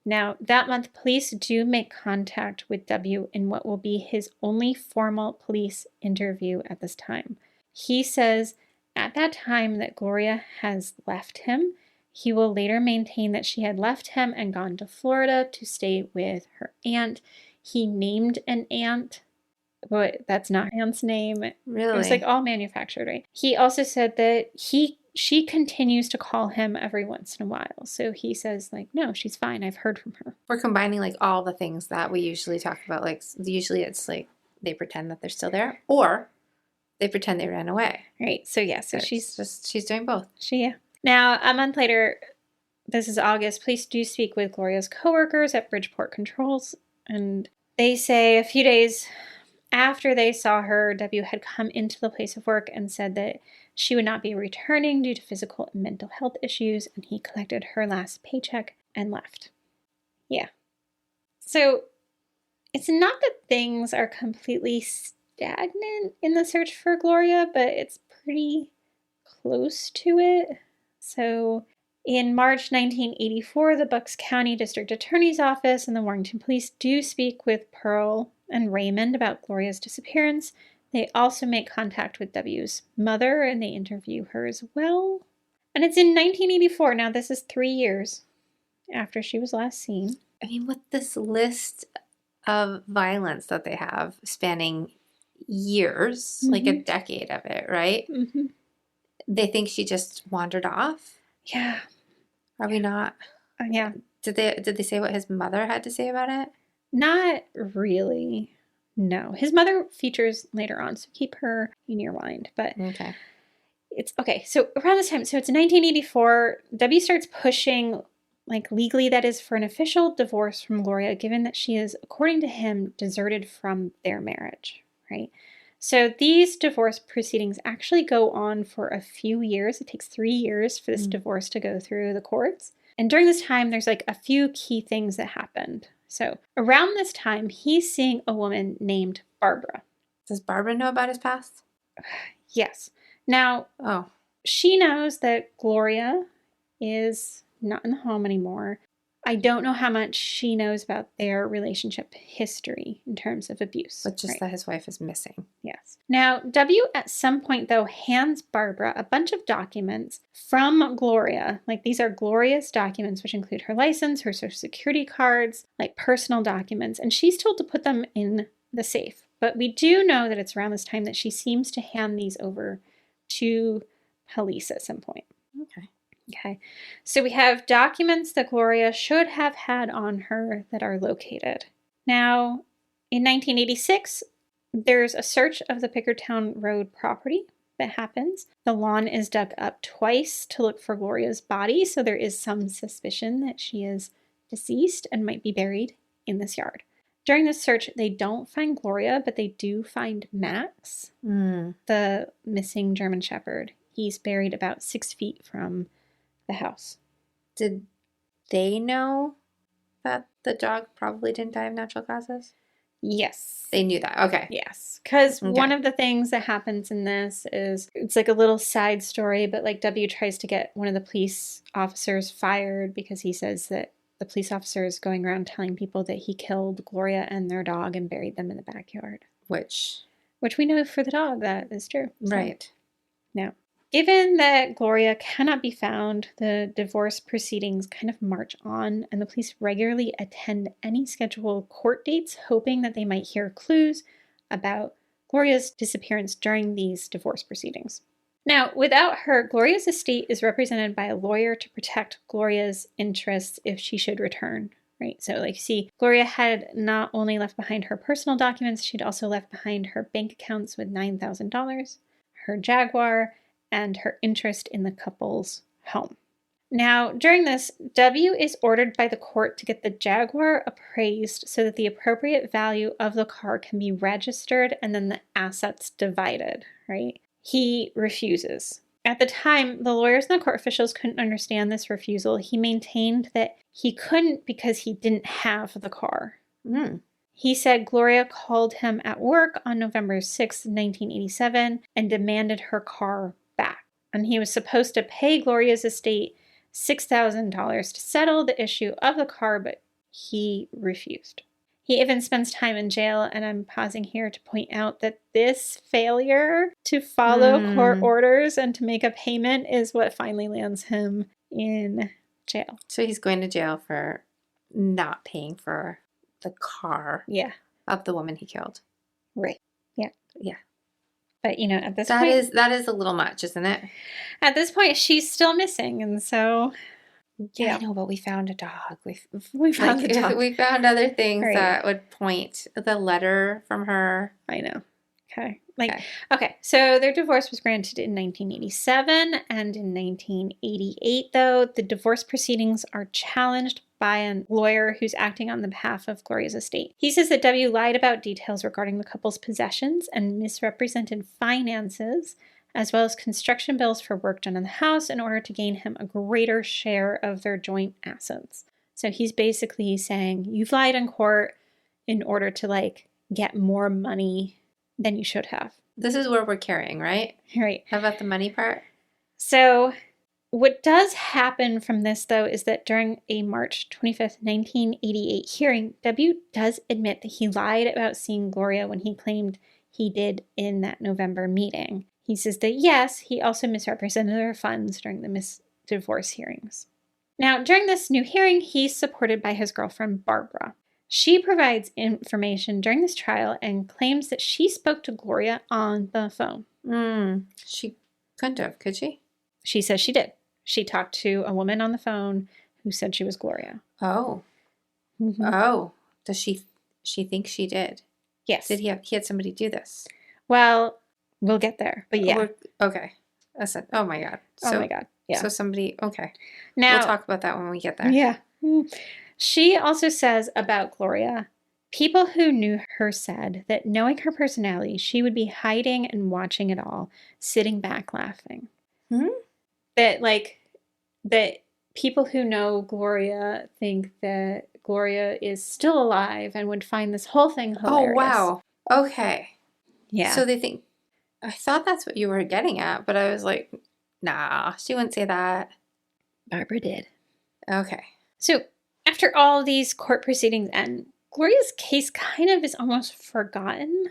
Speaker 1: Now, that month, police do make contact with W in what will be his only formal police interview at this time. He says at that time that Gloria has left him. He will later maintain that she had left him and gone to Florida to stay with her aunt. He named an aunt, but that's not aunt's name.
Speaker 2: Really?
Speaker 1: It was like all manufactured, right? He also said that she continues to call him every once in a while. So he says, like, no, she's fine. I've heard from her.
Speaker 2: We're combining, like, all the things that we usually talk about. Like, usually it's, like, they pretend that they're still there, or they pretend they ran away.
Speaker 1: Right. So, yeah. So
Speaker 2: she's doing both.
Speaker 1: Now, a month later, this is August, police do speak with Gloria's coworkers at Bridgeport Controls. And they say a few days after they saw her, W had come into the place of work and said that she would not be returning due to physical and mental health issues, and he collected her last paycheck and left. Yeah. So it's not that things are completely stagnant in the search for Gloria, but it's pretty close to it. So in March 1984, the Bucks County District Attorney's Office and the Warrington Police do speak with Pearl and Raymond about Gloria's disappearance. They also make contact with W's mother and they interview her as well. And it's in 1984. Now, this is 3 years after she was last seen.
Speaker 2: I mean, with this list of violence that they have spanning years, like a decade of it, right?
Speaker 1: Mm-hmm.
Speaker 2: They think she just wandered off?
Speaker 1: Yeah.
Speaker 2: Are we not?
Speaker 1: Yeah.
Speaker 2: Did they say what his mother had to say about it?
Speaker 1: Not really. No. His mother features later on, so keep her in your mind. But
Speaker 2: okay.
Speaker 1: It's okay. So around this time, so it's 1984, W starts pushing, like legally, that is, for an official divorce from Gloria, given that she is, according to him, deserted from their marriage, right? So these divorce proceedings actually go on for a few years. It takes 3 years for this divorce to go through the courts. And during this time, there's like a few key things that happened. So around this time, he's seeing a woman named Barbara.
Speaker 2: Does Barbara know about his past?
Speaker 1: Yes. Now, she knows that Gloria is not in the home anymore. I don't know how much she knows about their relationship history in terms of abuse.
Speaker 2: But just that his wife is missing.
Speaker 1: Yes. Now, W at some point, though, hands Barbara a bunch of documents from Gloria. Like, these are Gloria's documents, which include her license, her social security cards, like personal documents. And she's told to put them in the safe. But we do know that it's around this time that she seems to hand these over to police at some point. Okay, so we have documents that Gloria should have had on her that are located. Now, in 1986, there's a search of the Pickertown Road property that happens. The lawn is dug up twice to look for Gloria's body, so there is some suspicion that she is deceased and might be buried in this yard. During this search, they don't find Gloria, but they do find Max, the missing German Shepherd. He's buried about 6 feet from the house.
Speaker 2: Did they know that the dog probably didn't die of natural causes?
Speaker 1: Yes.
Speaker 2: They knew that. Okay.
Speaker 1: Yes. Because one of the things that happens in this is it's like a little side story, but like W tries to get one of the police officers fired because he says that the police officer is going around telling people that he killed Gloria and their dog and buried them in the backyard. Which we know for the dog that is true.
Speaker 2: Right.
Speaker 1: So. Now, given that Gloria cannot be found, the divorce proceedings kind of march on, and the police regularly attend any scheduled court dates, hoping that they might hear clues about Gloria's disappearance during these divorce proceedings. Now, without her, Gloria's estate is represented by a lawyer to protect Gloria's interests if she should return, right? So, like you see, Gloria had not only left behind her personal documents, she'd also left behind her bank accounts with $9,000, her Jaguar, and her interest in the couple's home. Now, during this, W is ordered by the court to get the Jaguar appraised so that the appropriate value of the car can be registered and then the assets divided, right? He refuses. At the time, the lawyers and the court officials couldn't understand this refusal. He maintained that he couldn't because he didn't have the car. He said Gloria called him at work on November 6, 1987, and demanded her car back. And he was supposed to pay Gloria's estate $6,000 to settle the issue of the car, but he refused. He even spends time in jail, and I'm pausing here to point out that this failure to follow court orders and to make a payment is what finally lands him in jail.
Speaker 2: So he's going to jail for not paying for the car of the woman he killed.
Speaker 1: Right. Yeah.
Speaker 2: Yeah.
Speaker 1: But, you know, at this point...
Speaker 2: That is a little much, isn't it?
Speaker 1: At this point, she's still missing, and so...
Speaker 2: Yeah, I know, but we found a dog.
Speaker 1: We found the dog.
Speaker 2: We found other things that would point. The letter from her.
Speaker 1: I know. Okay. So their divorce was granted in 1987, and in 1988, though, the divorce proceedings are challenged by a lawyer who's acting on the behalf of Gloria's estate. He says that W lied about details regarding the couple's possessions and misrepresented finances, as well as construction bills for work done in the house in order to gain him a greater share of their joint assets. So he's basically saying, you've lied in court in order to, like, get more money than you should have.
Speaker 2: This is where we're carrying, right?
Speaker 1: Right.
Speaker 2: How about the money part?
Speaker 1: So what does happen from this, though, is that during a March 25th, 1988 hearing, W does admit that he lied about seeing Gloria when he claimed he did in that November meeting. He says that, yes, he also misrepresented their funds during the divorce hearings. Now, during this new hearing, he's supported by his girlfriend, Barbara. She provides information during this trial and claims that she spoke to Gloria on the phone.
Speaker 2: She couldn't have, could she?
Speaker 1: She says she did. She talked to a woman on the phone who said she was Gloria.
Speaker 2: Oh. Oh. Does she think she did?
Speaker 1: Yes.
Speaker 2: Did he had somebody do this?
Speaker 1: Well, we'll get there, but yeah.
Speaker 2: Okay. Oh my God.
Speaker 1: Oh my God. Yeah.
Speaker 2: So somebody, okay.
Speaker 1: Now,
Speaker 2: we'll talk about that when we get there.
Speaker 1: Yeah. She also says about Gloria, people who knew her said that knowing her personality, she would be hiding and watching it all, sitting back laughing. That people who know Gloria think that Gloria is still alive and would find this whole thing hilarious.
Speaker 2: Oh, wow. Okay.
Speaker 1: Yeah.
Speaker 2: So they think, I thought that's what you were getting at, but I was like, nah, she wouldn't say that.
Speaker 1: Barbara did.
Speaker 2: Okay.
Speaker 1: So after all these court proceedings end, Gloria's case kind of is almost forgotten.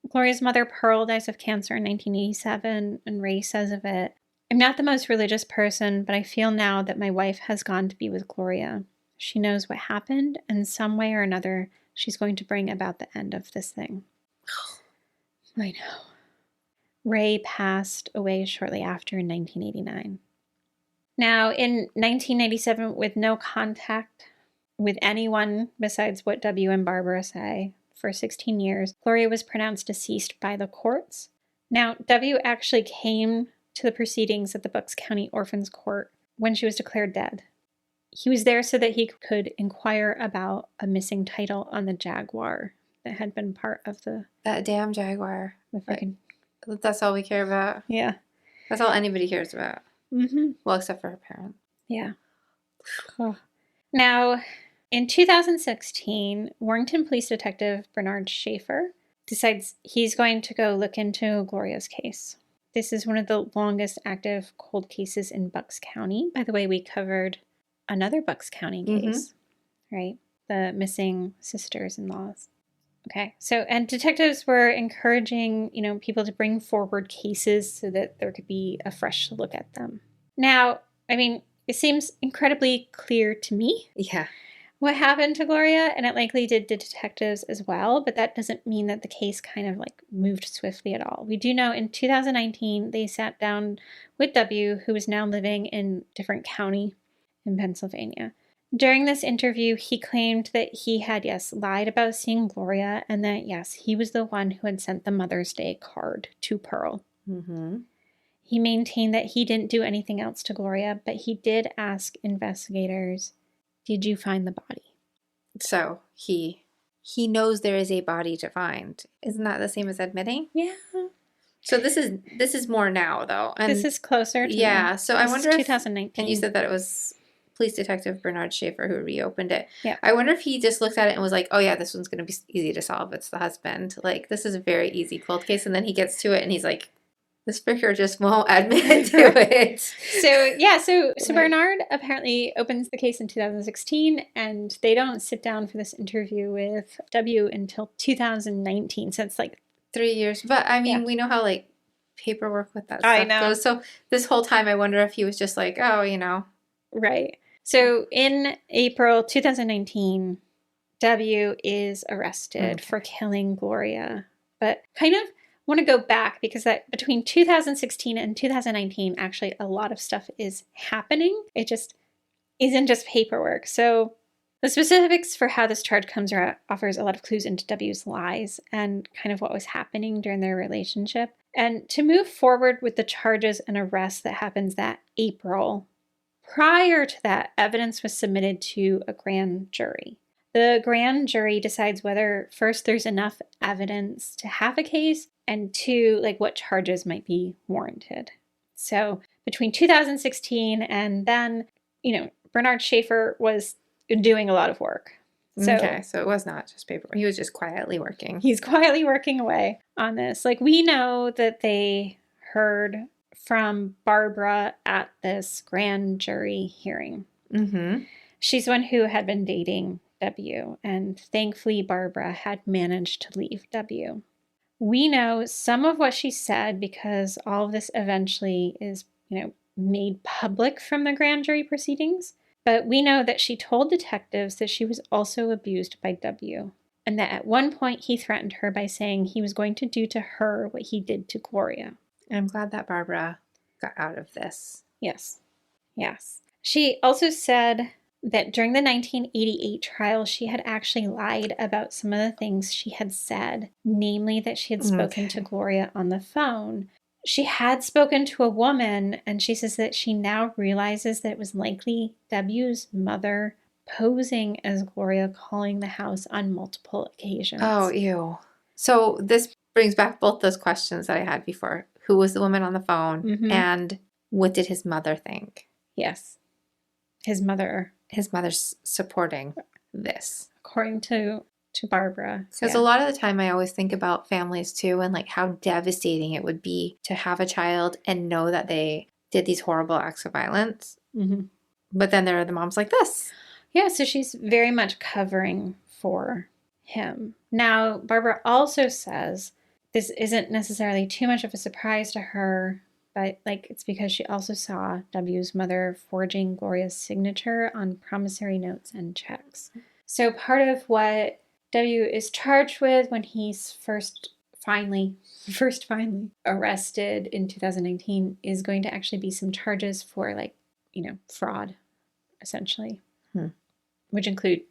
Speaker 1: Gloria's mother, Pearl, dies of cancer in 1987, and Ray says of it, I'm not the most religious person, but I feel now that my wife has gone to be with Gloria. She knows what happened, and some way or another, she's going to bring about the end of this thing. I know. Ray passed away shortly after in 1989. Now, in 1997, with no contact with anyone besides what W and Barbara say, for 16 years, Gloria was pronounced deceased by the courts. Now, W actually came to the proceedings at the Bucks County Orphans Court when she was declared dead. He was there so that he could inquire about a missing title on the Jaguar that had been part of
Speaker 2: that damn Jaguar.
Speaker 1: The freaking...
Speaker 2: That's all we care about.
Speaker 1: Yeah.
Speaker 2: That's all anybody hears about.
Speaker 1: Mm-hmm.
Speaker 2: Well, except for her parents.
Speaker 1: Yeah. Now, in 2016, Warrington Police Detective Bernard Schaefer decides he's going to go look into Gloria's case. This is one of the longest active cold cases in Bucks County. By the way, we covered another Bucks County case, right? The missing sisters-in-laws. Okay, so, and detectives were encouraging, people to bring forward cases so that there could be a fresh look at them. Now, I mean, it seems incredibly clear to me.
Speaker 2: Yeah.
Speaker 1: What happened to Gloria, and it likely did to detectives as well, but that doesn't mean that the case kind of moved swiftly at all. We do know in 2019, they sat down with W, who is now living in a different county in Pennsylvania. During this interview, he claimed that he had, lied about seeing Gloria, and that, he was the one who had sent the Mother's Day card to Pearl.
Speaker 2: Mm-hmm.
Speaker 1: He maintained that he didn't do anything else to Gloria, but he did ask investigators, did you find the body?
Speaker 2: So he knows there is a body to find. Isn't that the same as admitting?
Speaker 1: Yeah.
Speaker 2: So this is more now, though. And
Speaker 1: this is closer to
Speaker 2: yeah. So I wonder if
Speaker 1: 2019.
Speaker 2: And you said that it was Police Detective Bernard Schaefer who reopened it.
Speaker 1: Yeah.
Speaker 2: I wonder if he just looked at it and was like, oh yeah, this one's going to be easy to solve. It's the husband. This is a very easy cold case. And then he gets to it and he's like, this freaker just won't admit to it.
Speaker 1: So Bernard apparently opens the case in 2016, and they don't sit down for this interview with W until 2019. So it's
Speaker 2: 3 years. But I mean, we know how paperwork with that stuff goes. So this whole time, I wonder if he was just like, oh,
Speaker 1: Right. So in April 2019, W is arrested for killing Gloria, but kind of want to go back because that between 2016 and 2019, actually a lot of stuff is happening. It just isn't just paperwork. So the specifics for how this charge comes around offers a lot of clues into W's lies and kind of what was happening during their relationship. And to move forward with the charges and arrest that happens that April, prior to that, evidence was submitted to a grand jury. The grand jury decides whether, first, there's enough evidence to have a case, and two, what charges might be warranted. So between 2016 and then, Bernard Schaefer was doing a lot of work. So
Speaker 2: it was not just paperwork. He was just quietly working.
Speaker 1: He's quietly working away on this. We know that they heard from Barbara at this grand jury hearing.
Speaker 2: Mm-hmm.
Speaker 1: She's one who had been dating W, and thankfully Barbara had managed to leave W. We know some of what she said because all of this eventually is, made public from the grand jury proceedings. But we know that she told detectives that she was also abused by W, and that at one point he threatened her by saying he was going to do to her what he did to Gloria.
Speaker 2: I'm glad that Barbara got out of this.
Speaker 1: Yes. She also said that during the 1988 trial, she had actually lied about some of the things she had said, namely that she had spoken to Gloria on the phone. She had spoken to a woman, and she says that she now realizes that it was likely W's mother posing as Gloria, calling the house on multiple occasions.
Speaker 2: Oh, ew. So this brings back both those questions that I had before. Who was the woman on the phone?
Speaker 1: Mm-hmm.
Speaker 2: And what did his mother think?
Speaker 1: Yes. His mother's
Speaker 2: supporting this.
Speaker 1: According to Barbara.
Speaker 2: Because a lot of the time I always think about families too, and how devastating it would be to have a child and know that they did these horrible acts of violence.
Speaker 1: Mm-hmm.
Speaker 2: But then there are the moms like this.
Speaker 1: Yeah, so she's very much covering for him. Now, Barbara also says this isn't necessarily too much of a surprise to her, but it's because she also saw W's mother forging Gloria's signature on promissory notes and checks. So part of what W is charged with when he's first finally arrested in 2019 is going to actually be some charges for fraud, essentially, which include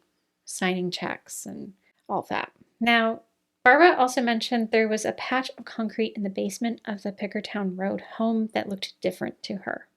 Speaker 1: signing checks and all that. Now, Barbara also mentioned there was a patch of concrete in the basement of the Pickertown Road home that looked different to her.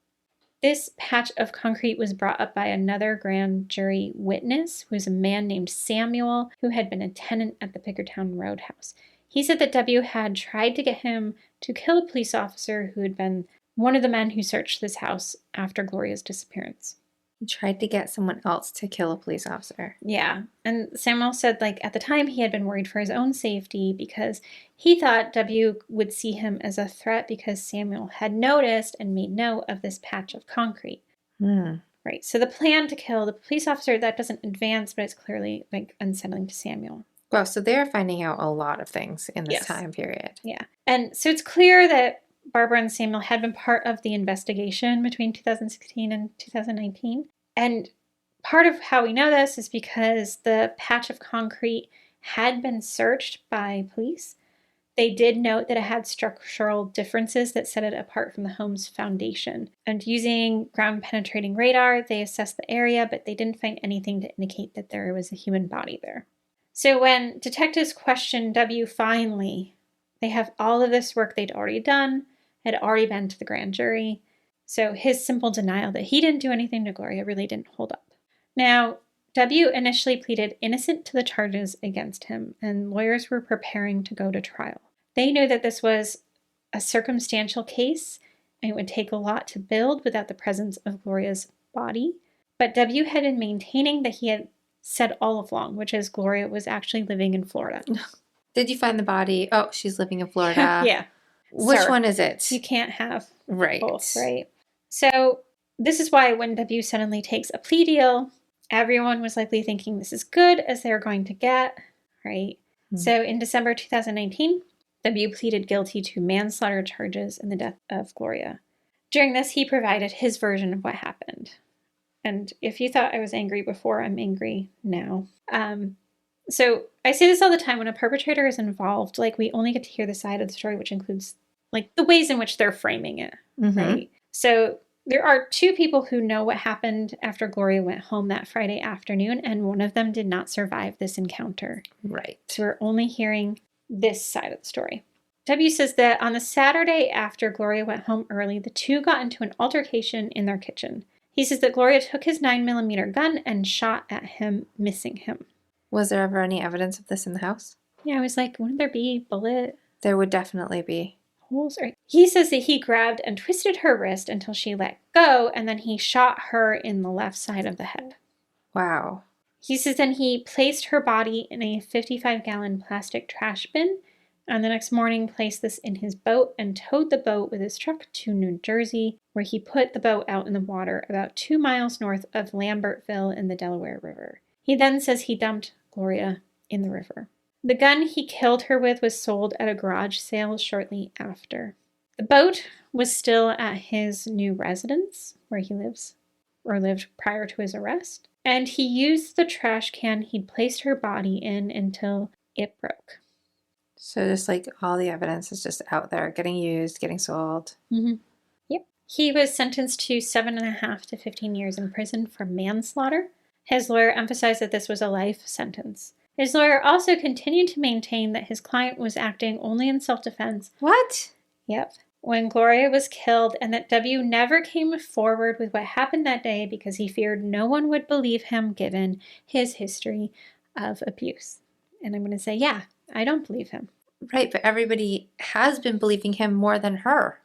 Speaker 1: This patch of concrete was brought up by another grand jury witness, who was a man named Samuel, who had been a tenant at the Pickertown Road house. He said that W had tried to get him to kill a police officer who had been one of the men who searched this house after Gloria's disappearance.
Speaker 2: He tried to get someone else to kill a police officer.
Speaker 1: Yeah. And Samuel said, at the time he had been worried for his own safety because he thought W would see him as a threat because Samuel had noticed and made note of this patch of concrete. Right. So the plan to kill the police officer, that doesn't advance, but it's clearly unsettling to Samuel.
Speaker 2: Well, so they're finding out a lot of things in this time period.
Speaker 1: Yeah. And so it's clear that Barbara and Samuel had been part of the investigation between 2016 and 2019. And part of how we know this is because the patch of concrete had been searched by police. They did note that it had structural differences that set it apart from the home's foundation. And using ground-penetrating radar, they assessed the area, but they didn't find anything to indicate that there was a human body there. So when detectives questioned W finally, they have all of this work they'd already done, had already been to the grand jury. So his simple denial that he didn't do anything to Gloria really didn't hold up. Now, W initially pleaded innocent to the charges against him, and lawyers were preparing to go to trial. They knew that this was a circumstantial case, and it would take a lot to build without the presence of Gloria's body. But W had been maintaining that he had said all along, which is Gloria was actually living in Florida.
Speaker 2: Did you find the body? Oh, she's living in Florida.
Speaker 1: Yeah.
Speaker 2: Which one is it?
Speaker 1: You can't have
Speaker 2: both,
Speaker 1: right? So this is why when W suddenly takes a plea deal, everyone was likely thinking this is good as they're going to get, right? So in December 2019, W pleaded guilty to manslaughter charges in the death of Gloria. During this, he provided his version of what happened. And if you thought I was angry before, I'm angry now. So I say this all the time, when a perpetrator is involved, we only get to hear the side of the story, which includes the ways in which they're framing it, right? So there are two people who know what happened after Gloria went home that Friday afternoon, and one of them did not survive this encounter.
Speaker 2: Right.
Speaker 1: So we're only hearing this side of the story. W says that on the Saturday after Gloria went home early, the two got into an altercation in their kitchen. He says that Gloria took his 9mm gun and shot at him, missing him.
Speaker 2: Was there ever any evidence of this in the house?
Speaker 1: Yeah, I was like, wouldn't there be bullet?
Speaker 2: There would definitely be.
Speaker 1: Holes? He says that he grabbed and twisted her wrist until she let go, and then he shot her in the left side of the head.
Speaker 2: Wow.
Speaker 1: He says then he placed her body in a 55-gallon plastic trash bin, and the next morning placed this in his boat and towed the boat with his truck to New Jersey, where he put the boat out in the water about 2 miles north of Lambertville in the Delaware River. He then says he dumped Gloria in the river. The gun he killed her with was sold at a garage sale shortly after. The boat was still at his new residence, where he lives, or lived prior to his arrest, and he used the trash can he'd placed her body in until it broke.
Speaker 2: So just all the evidence is just out there, getting used, getting sold.
Speaker 1: Yep. He was sentenced to 7.5 to 15 years in prison for manslaughter. His lawyer emphasized that this was a life sentence. His lawyer also continued to maintain that his client was acting only in self-defense.
Speaker 2: What?
Speaker 1: Yep. When Gloria was killed, and that W never came forward with what happened that day because he feared no one would believe him given his history of abuse. And I'm going to say, yeah, I don't believe him.
Speaker 2: Right, but everybody has been believing him more than her,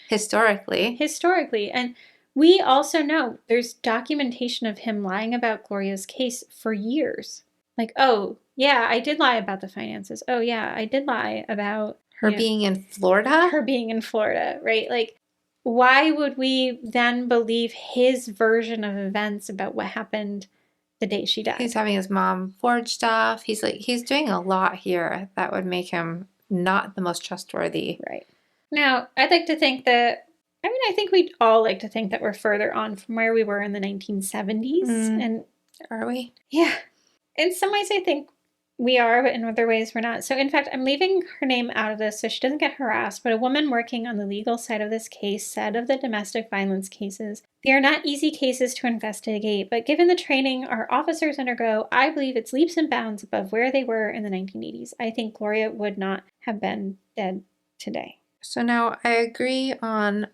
Speaker 2: historically.
Speaker 1: And we also know there's documentation of him lying about Gloria's case for years. Oh, yeah, I did lie about the finances. Oh, yeah, I did lie about
Speaker 2: her being in Florida?
Speaker 1: Her being in Florida, right? Why would we then believe his version of events about what happened the day she died?
Speaker 2: He's having his mom forge stuff. He's doing a lot here that would make him not the most trustworthy.
Speaker 1: Right. Now, I'd like to think that, I think we'd all like to think that we're further on from where we were in the 1970s. And
Speaker 2: are we?
Speaker 1: Yeah. In some ways, I think we are, but in other ways, we're not. So, in fact, I'm leaving her name out of this so she doesn't get harassed. But a woman working on the legal side of this case said of the domestic violence cases, they are not easy cases to investigate, but given the training our officers undergo, I believe it's leaps and bounds above where they were in the 1980s. I think Gloria would not have been dead today.
Speaker 2: So now I agree on,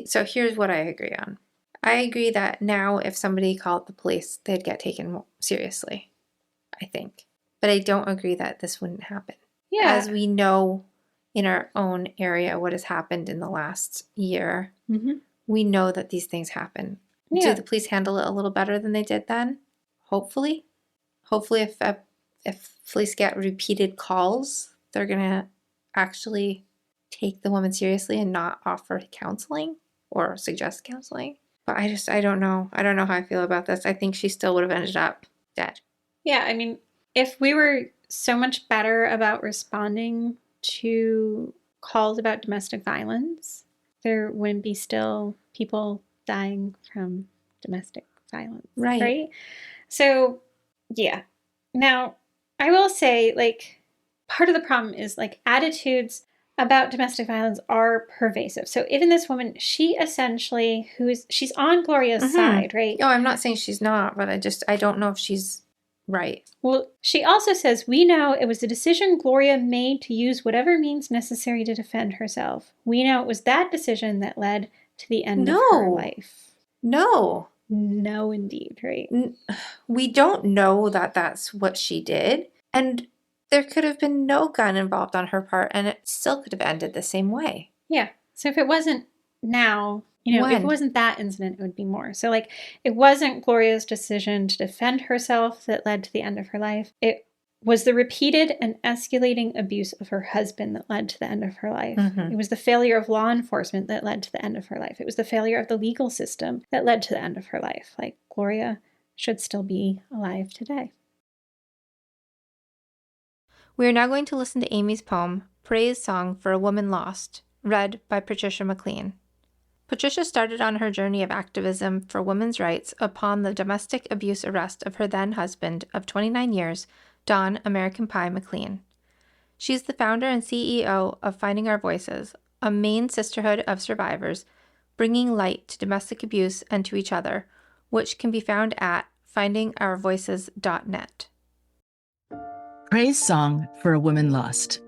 Speaker 2: so here's what I agree on. I agree that now if somebody called the police, they'd get taken seriously, I think. But I don't agree that this wouldn't happen.
Speaker 1: Yeah.
Speaker 2: As we know, in our own area what has happened in the last year,
Speaker 1: Mm-hmm.
Speaker 2: we know that these things happen.
Speaker 1: Yeah.
Speaker 2: Do the police handle it a little better than they did then? Hopefully. Hopefully if police get repeated calls, they're going to actually take the woman seriously and not offer counseling or suggest counseling. But I don't know. I don't know how I feel about this. I think she still would have ended up dead.
Speaker 1: Yeah, I mean, if we were so much better about responding to calls about domestic violence, there wouldn't be still people dying from domestic violence. Right? So, yeah. Now, I will say, like, part of the problem is, like, attitudes about domestic violence are pervasive. So even this woman, she essentially, she's on Gloria's side, right?
Speaker 2: Oh, I'm not saying she's not, but I don't know if she's right.
Speaker 1: Well, she also says, we know it was the decision Gloria made to use whatever means necessary to defend herself. We know it was that decision that led to the end of her life.
Speaker 2: No,
Speaker 1: indeed, right?
Speaker 2: We don't know that that's what she did. And there could have been no gun involved on her part, and it still could have ended the same way.
Speaker 1: Yeah. So if it wasn't now, if it wasn't that incident, it would be more. So, like, it wasn't Gloria's decision to defend herself that led to the end of her life. It was the repeated and escalating abuse of her husband that led to the end of her life.
Speaker 2: Mm-hmm.
Speaker 1: It was the failure of law enforcement that led to the end of her life. It was the failure of the legal system that led to the end of her life. Like, Gloria should still be alive today.
Speaker 2: We are now going to listen to Amy's poem, Praise Song for a Woman Lost, read by Patrisha McLean. Patricia started on her journey of activism for women's rights upon the domestic abuse arrest of her then husband of 29 years, Don American Pie McLean. She is the founder and CEO of Finding Our Voices, a Maine sisterhood of survivors, bringing light to domestic abuse and to each other, which can be found at findingourvoices.net.
Speaker 3: Praise Song for a Woman Lost.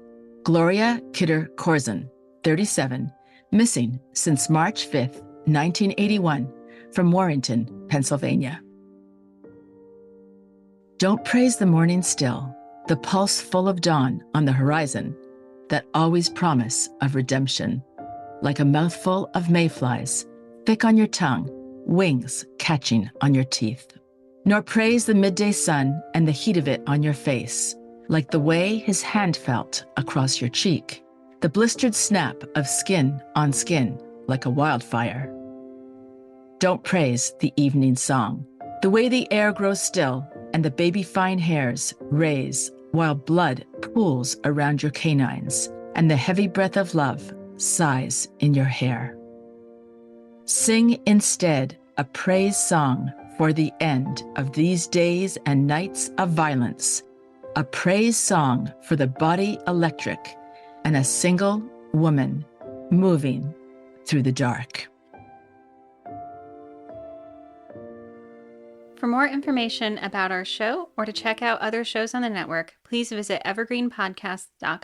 Speaker 3: Gloria Kidder Korzon, 37, missing since March 5th, 1981, from Warrenton, Pennsylvania. Don't praise the morning still, the pulse full of dawn on the horizon, that always promise of redemption. Like a mouthful of mayflies, thick on your tongue, wings catching on your teeth. Nor praise the midday sun and the heat of it on your face, like the way his hand felt across your cheek, the blistered snap of skin on skin like a wildfire. Don't praise the evening song, the way the air grows still and the baby fine hairs raise while blood pools around your canines and the heavy breath of love sighs in your hair. Sing instead a praise song for the end of these days and nights of violence, a praise song for the body electric and a single woman moving through the dark.
Speaker 1: For more information about our show or to check out other shows on the network, please visit evergreenpodcasts.com.